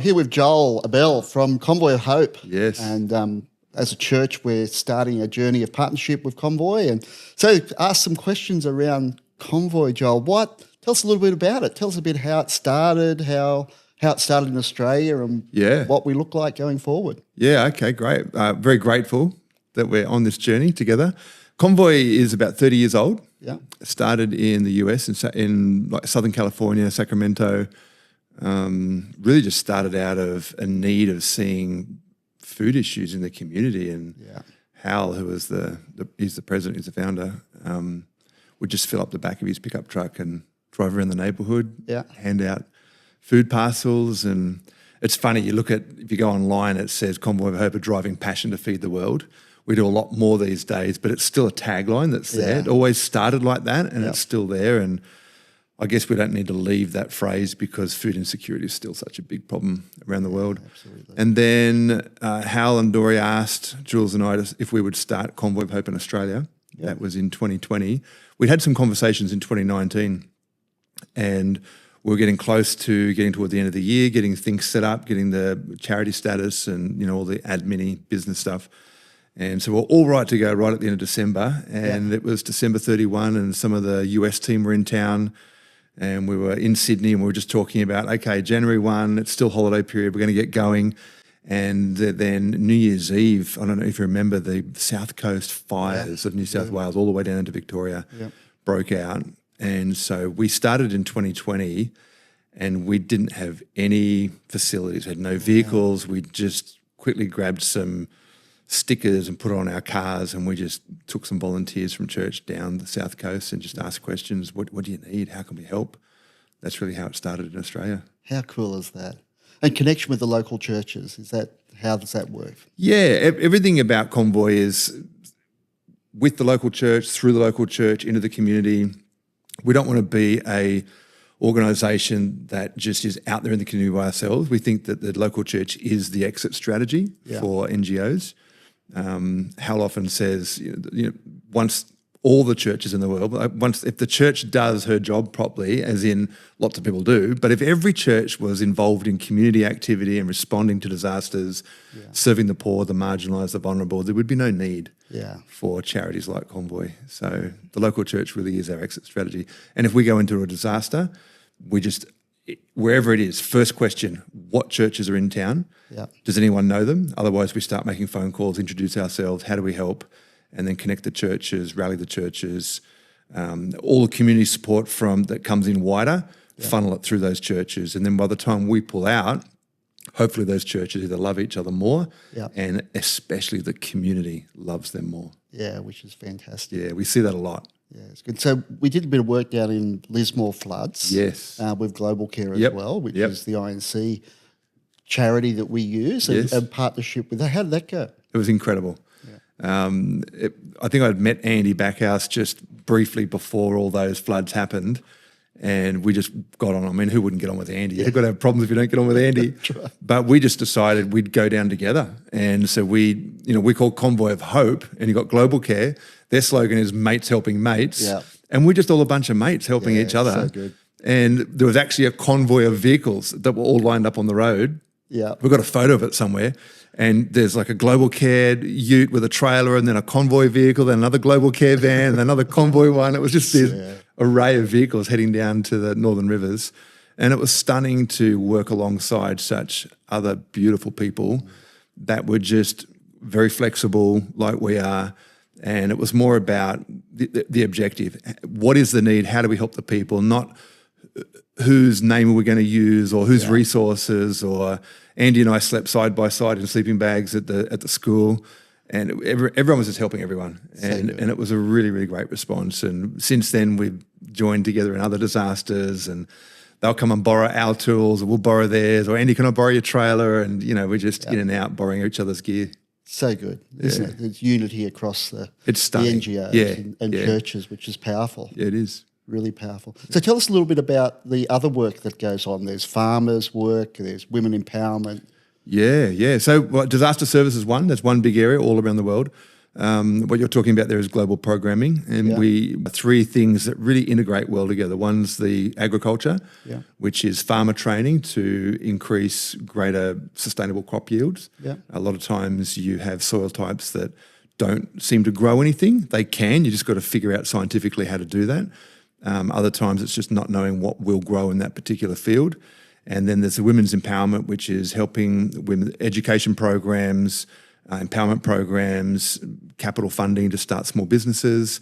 here with Joel Abel from Convoy of Hope. Yes. And as a church, we're starting a journey of partnership with Convoy. And so ask some questions around Convoy, Joel. Tell us a little bit about it. Tell us a bit how it started, how it started in Australia and what we look like going forward. Yeah, okay, great. Very grateful that we're on this journey together. Convoy is about 30 years old. Yeah. Started in the US, in like Southern California, Sacramento. Really just started out of a need of seeing food issues in the community, and Hal, who was he's the president, he's the founder, would just fill up the back of his pickup truck and drive around the neighbourhood, hand out food parcels. And it's funny, if you go online, it says Convoy of Hope, a driving passion to feed the world. We do a lot more these days, but it's still a tagline that's there. It always started like that, and it's still there. And I guess we don't need to leave that phrase because food insecurity is still such a big problem around the world. Absolutely. And then Hal and Dory asked Jules and I if we would start Convoy of Hope in Australia. Yep. That was in 2020. We'd had some conversations in 2019, and we were getting close to getting toward the end of the year, getting things set up, getting the charity status and all the admin-y business stuff. And so we're all right to go right at the end of December. And it was December 31 and some of the US team were in town and we were in Sydney and we were just talking about, okay, January 1, it's still holiday period, we're going to get going. And then New Year's Eve, I don't know if you remember, the South Coast fires of New South Wales all the way down into Victoria broke out. And so we started in 2020 and we didn't have any facilities, we had no vehicles. We just quickly grabbed some stickers and put it on our cars, and we just took some volunteers from church down the South Coast and just asked questions. What do you need? How can we help? That's really how it started in Australia. How cool is that? And connection with the local churches, how does that work? Yeah, everything about Convoy is with the local church, through the local church, into the community. We don't want to be a organisation that just is out there in the community by ourselves. We think that the local church is the exit strategy for NGOs. Hal often says, once all the churches in the world, if the church does her job properly, as in lots of people do, but if every church was involved in community activity and responding to disasters, serving the poor, the marginalised, the vulnerable, there would be no need for charities like Convoy. So the local church really is our exit strategy. And if we go into a disaster, we just, wherever it is, first question, what churches are in town? Does anyone know them? Otherwise, we start making phone calls, introduce ourselves, how do we help? And then connect the churches, rally the churches, all the community support that comes in wider, funnel it through those churches. And then by the time we pull out, hopefully those churches either love each other more and especially the community loves them more. Yeah, which is fantastic. Yeah, we see that a lot. Yeah, it's good. So we did a bit of work down in Lismore floods. Yes. With Global Care as well, which is the INC charity that we use and partnership with. How did that go? It was incredible. I think I'd met Andy Backhouse just briefly before all those floods happened, and we just got on. I mean, who wouldn't get on with Andy? You've got to have problems if you don't get on with Andy. Right. But we just decided we'd go down together. And so we call Convoy of Hope, and you've got Global Care. Their slogan is mates helping mates. Yeah. And we're just all a bunch of mates helping each other. So good. And there was actually a convoy of vehicles that were all lined up on the road. Yeah. We've got a photo of it somewhere. And there's like a Global Care ute with a trailer and then a convoy vehicle, then another Global Care van and another convoy one. It was just this array of vehicles heading down to the Northern Rivers. And it was stunning to work alongside such other beautiful people that were just very flexible like we are. And it was more about the objective. What is the need? How do we help the people? Not whose name are we going to use or whose resources, or Andy and I slept side by side in sleeping bags at the school, and everyone was just helping everyone, and it was a really, really great response. And since then we've joined together in other disasters, and they'll come and borrow our tools, or we'll borrow theirs, or Andy, can I borrow your trailer? And we're just in and out borrowing each other's gear. So good, isn't it? There's unity across the stunning. NGOs and churches, which is powerful. Yeah, it is. Really powerful. So tell us a little bit about the other work that goes on. There's farmers work, there's women empowerment. Yeah. So disaster service is one. That's one big area all around the world. What you're talking about there is global programming, and we three things that really integrate well together. One's the agriculture, which is farmer training to increase greater sustainable crop yields. A lot of times you have soil types that don't seem to grow anything. They can. You just got to figure out scientifically how to do that. Other times it's just not knowing what will grow in that particular field. And then there's the women's empowerment, which is helping women, education programs, empowerment programs, capital funding to start small businesses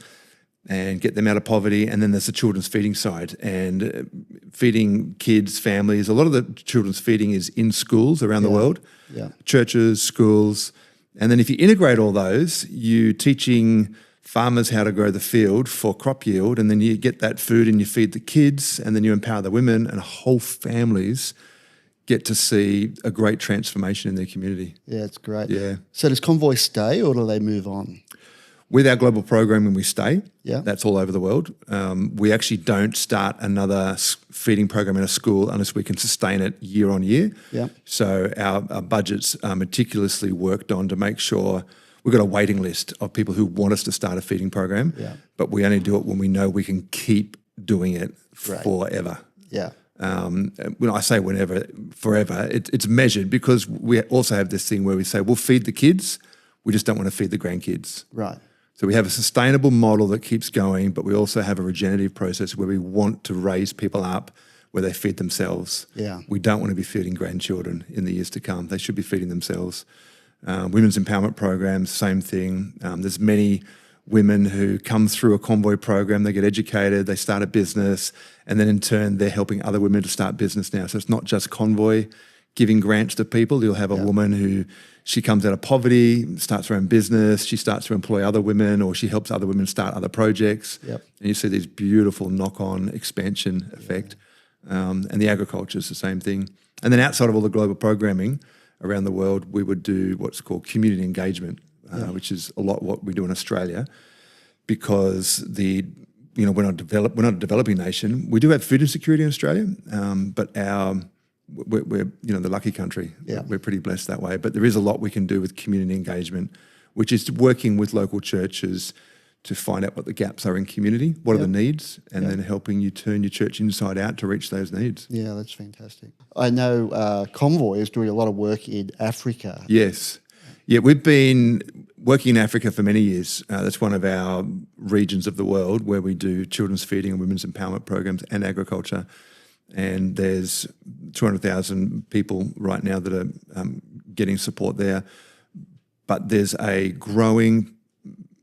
and get them out of poverty. And then there's the children's feeding side and feeding kids, families. A lot of the children's feeding is in schools around the world, churches, schools. And then if you integrate all those, you teaching farmers how to grow the field for crop yield, and then you get that food and you feed the kids, and then you empower the women, and whole families get to see a great transformation in their community. Yeah, it's great. Yeah. So does Convoy stay or do they move on? With our global programming, we stay. Yeah. That's all over the world. We actually don't start another feeding program in a school unless we can sustain it year on year. Yeah. So our budgets are meticulously worked on to make sure we've got a waiting list of people who want us to start a feeding program, but we only do it when we know we can keep doing it forever. Yeah. When I say whenever, forever, it's measured because we also have this thing where we say, we'll feed the kids, we just don't want to feed the grandkids. Right. So we have a sustainable model that keeps going, but we also have a regenerative process where we want to raise people up where they feed themselves. Yeah. We don't want to be feeding grandchildren in the years to come. They should be feeding themselves. Women's empowerment programs, same thing. There's many women who come through a Convoy program, they get educated, they start a business, and then in turn they're helping other women to start business now. So it's not just Convoy giving grants to people. You'll have a woman who, she comes out of poverty, starts her own business, she starts to employ other women, or she helps other women start other projects. And you see these beautiful knock-on expansion effect. And the agriculture is the same thing. And then outside of all the global programming around the world, we would do what's called community engagement, which is a lot what we do in Australia, because we're not a developing nation. We do have food insecurity in Australia, but we're the lucky country. We're pretty blessed that way. But there is a lot we can do with community engagement, which is working with local churches to find out what the gaps are in community, what are the needs, and then helping you turn your church inside out to reach those needs. Yeah, that's fantastic. I know Convoy is doing a lot of work in Africa. Yes. Yeah, we've been working in Africa for many years. That's one of our regions of the world where we do children's feeding and women's empowerment programs and agriculture. And there's 200,000 people right now that are getting support there. But there's a growing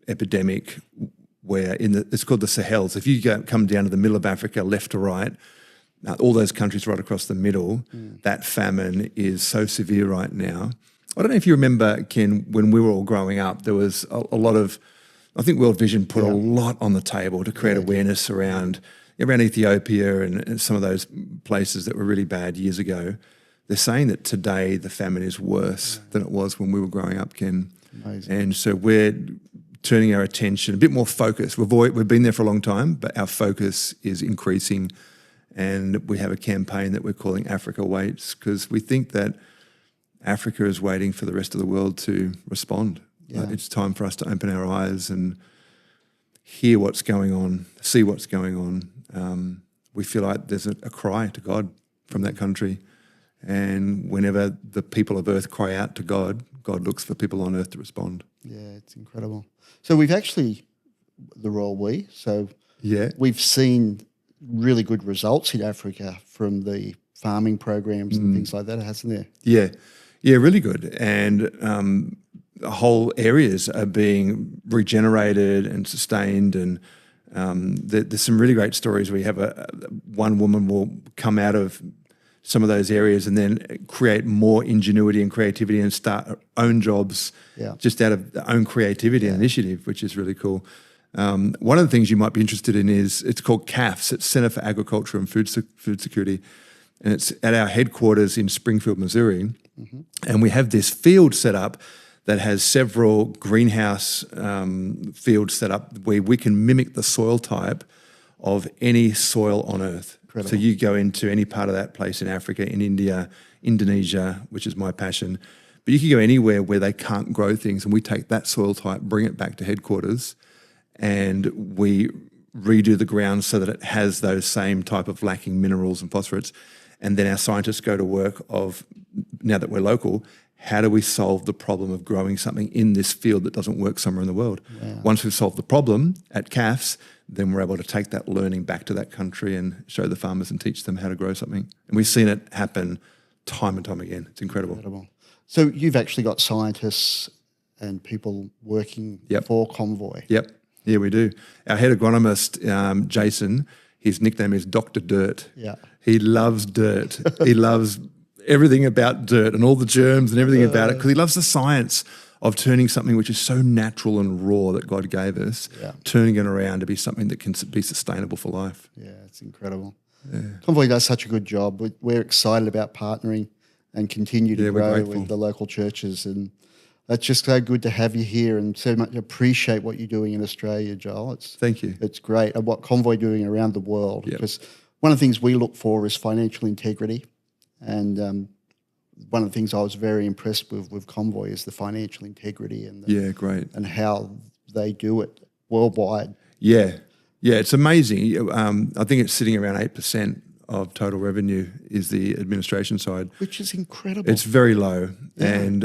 epidemic where it's called the Sahel. So if you come down to the middle of Africa, left to right, all those countries right across the middle, that famine is so severe right now. I don't know if you remember, Ken, when we were all growing up, there was a lot of, I think World Vision put a lot on the table to create awareness around Ethiopia and some of those places that were really bad years ago. They're saying that today the famine is worse than it was when we were growing up, Ken. Amazing. And so we're turning our attention, a bit more focused. We've been there for a long time, but our focus is increasing. And we have a campaign that we're calling Africa Waits, because we think that Africa is waiting for the rest of the world to respond. It's time for us to open our eyes and hear what's going on, see what's going on. We feel like there's a cry to God from that country. And whenever the people of earth cry out to God, God looks for people on earth to respond. Yeah, it's incredible. So we've actually, the royal we, we've seen really good results in Africa from the farming programs and things like that, hasn't there? Yeah, really good. And whole areas are being regenerated and sustained. And there's some really great stories where you have one woman will come out of some of those areas and then create more ingenuity and creativity and start her own jobs just out of their own creativity and initiative, which is really cool. One of the things you might be interested in is, it's called CAFS, it's Center for Agriculture and Food Security, and it's at our headquarters in Springfield, Missouri. And we have this field set up that has several greenhouse fields set up where we can mimic the soil type of any soil on earth. Incredible. So you go into any part of that place in Africa, in India, Indonesia, which is my passion, But you can go anywhere where they can't grow things, and we take that soil type, bring it back to headquarters, and we redo the ground so that it has those same type of lacking minerals and phosphates. And then our scientists go to work of, now that we're local, how do we solve the problem of growing something in this field that doesn't work somewhere in the world? Wow. Once we've solved the problem at CAFs, then we're able to take that learning back to that country and show the farmers and teach them how to grow something. And we've seen it happen time and time again. It's incredible. So you've actually got scientists and people working for Convoy. Yep. Yeah, we do. Our head agronomist, Jason, his nickname is Dr. Dirt. Yeah. He loves dirt. He loves everything about dirt and all the germs and everything about it, because he loves the science of turning something which is so natural and raw that God gave us, turning it around to be something that can be sustainable for life. Yeah, it's incredible. Yeah. Convoy does such a good job. We're excited about partnering and continue to grow with the local churches, and it's just so good to have you here and so much appreciate what you're doing in Australia, Joel. Thank you. It's great, and what Convoy doing around the world, because one of the things we look for is financial integrity, and one of the things I was very impressed with Convoy is the financial integrity and and how they do it worldwide. Yeah, it's amazing. I think it's sitting around 8% of total revenue is the administration side, which is incredible. It's very low, and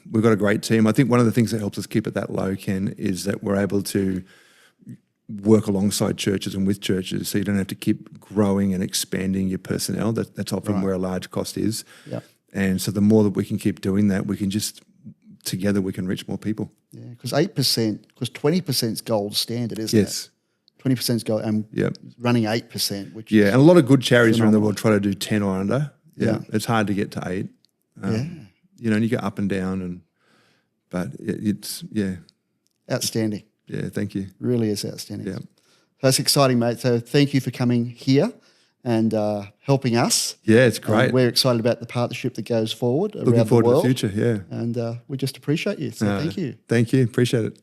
we've got a great team. I think one of the things that helps us keep it that low, Ken, is that we're able to work alongside churches and with churches, so you don't have to keep growing and expanding your personnel. That's often where a large cost is. Yeah. And so the more that we can keep doing that, we can just, together we can reach more people. Yeah, because 8%, because 20% is gold standard, isn't it? 20% is gold, and running 8%, which is and a lot of good charities around the world try to do 10 or under. Yeah. It's hard to get to 8. You know, and you go up and down, but it's outstanding. Yeah, thank you. Really is outstanding. Yeah. That's exciting, mate. So thank you for coming here and helping us. Yeah, it's great. We're excited about the partnership that goes forward around Looking forward the world. to the future, And we just appreciate you. So thank you. Thank you. Appreciate it.